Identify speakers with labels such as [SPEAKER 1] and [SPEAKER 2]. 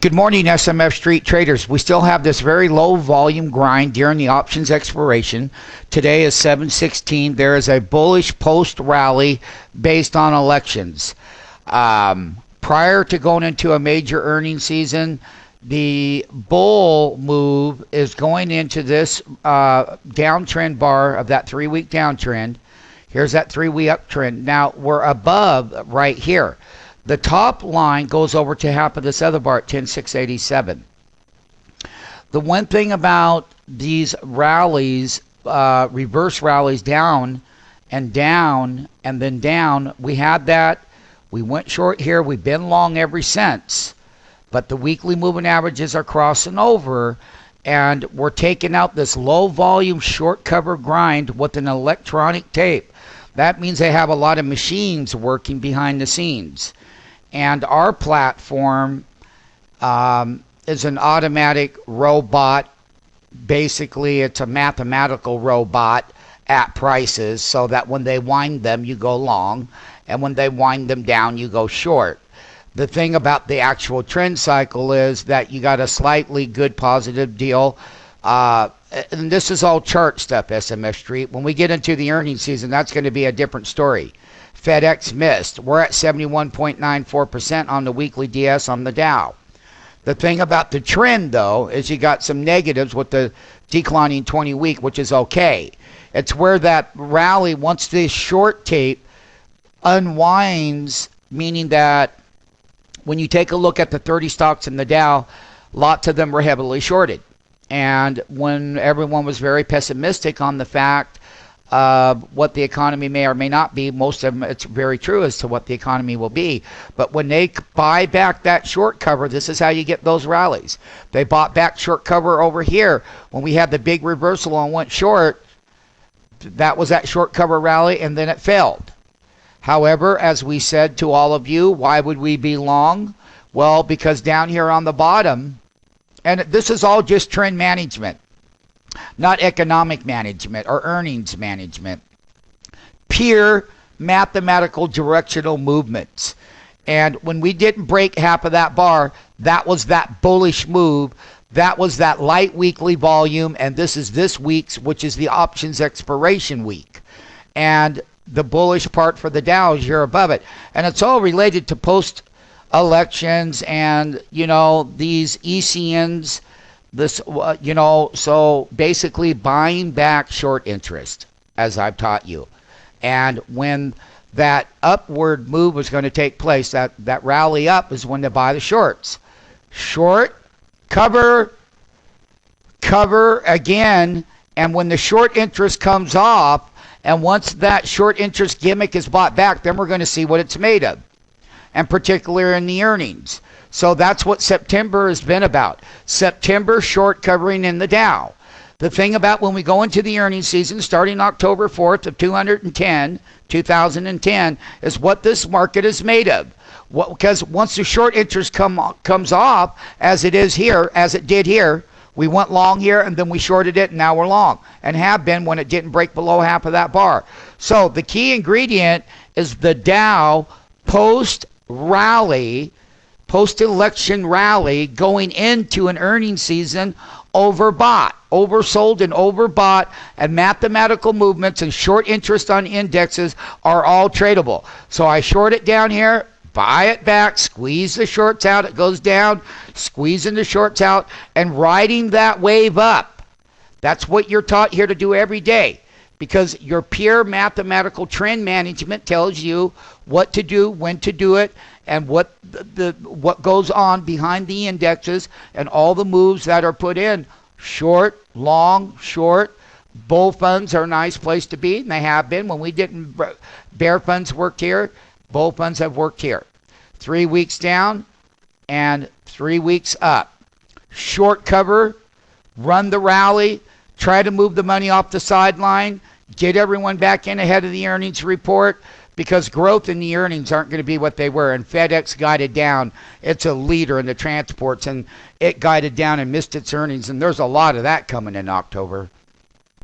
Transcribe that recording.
[SPEAKER 1] Good morning, SMF Street Traders. We still have this very low volume grind during the options expiration. Today is 7/16. There is a bullish post rally based on elections. Prior to going into a major earnings season, the bull move is going into this downtrend bar of that 3-week downtrend. Here's that 3-week uptrend. Now we're above right here. The top line goes over to half of this other bar at 10,687. The one thing about these rallies, reverse rallies down and then down, we had that. We went short here. We've been long ever since. But the weekly moving averages are crossing over, and we're taking out this low volume short cover grind with an electronic tape. That means they have a lot of machines working behind the scenes. And our platform is an automatic robot. Basically, it's a mathematical robot at prices so that when they wind them, you go long. And when they wind them down, you go short. The thing about the actual trend cycle is that you got a slightly good positive deal. And this is all chart stuff, SMF Street. When we get into the earnings season, that's going to be a different story. FedEx missed. We're at 71.94% on the weekly DS on the Dow. The thing about the trend, though, is you got some negatives with the declining 20-week, which is okay. It's where that rally, once this short tape unwinds, meaning that when you take a look at the 30 stocks in the Dow, lots of them were heavily shorted. And when everyone was very pessimistic on the fact what the economy may or may not be, most of them, it's very true as to what the economy will be. But when they buy back that short cover, this is how you get those rallies. They bought back short cover over here when we had the big reversal and went short. That was that short cover rally, and then it failed. However, as we said to all of you, why would we be long? Well, because down here on the bottom, and this is all just trend management, not economic management or earnings management. Pure mathematical directional movements. And when we didn't break half of that bar, that was that bullish move. That was that light weekly volume. And this is this week's, which is the options expiration week. And the bullish part for the Dow is you're above it. And it's all related to post elections and, these ECNs. So basically buying back short interest, as I've taught you. And when that upward move is going to take place, that rally up is when to buy the shorts. Short, cover again, and when the short interest comes off, and once that short interest gimmick is bought back, then we're going to see what it's made of, and particularly in the earnings. So that's what September has been about. September short covering in the Dow. The thing about when we go into the earnings season, starting October 4th of 2010, is what this market is made of. Because once the short interest comes off, as it is here, as it did here, we went long here and then we shorted it and now we're long. And have been when it didn't break below half of that bar. So the key ingredient is the Dow post-election rally going into an earnings season overbought, oversold and overbought, and mathematical movements and short interest on indexes are all tradable. So I short it down here, buy it back, squeeze the shorts out, it goes down, squeezing the shorts out, and riding that wave up. That's what you're taught here to do every day. Because your pure mathematical trend management tells you what to do, when to do it, and what goes on behind the indexes and all the moves that are put in. Short, long, short. Bull funds are a nice place to be, and they have been. When we didn't, bear funds worked here, bull funds have worked here. 3 weeks down and 3 weeks up. Short cover, run the rally, try to move the money off the sideline, get everyone back in ahead of the earnings report, because growth in the earnings aren't going to be what they were. And FedEx guided down. It's a leader in the transports, and it guided down and missed its earnings. And there's a lot of that coming in October.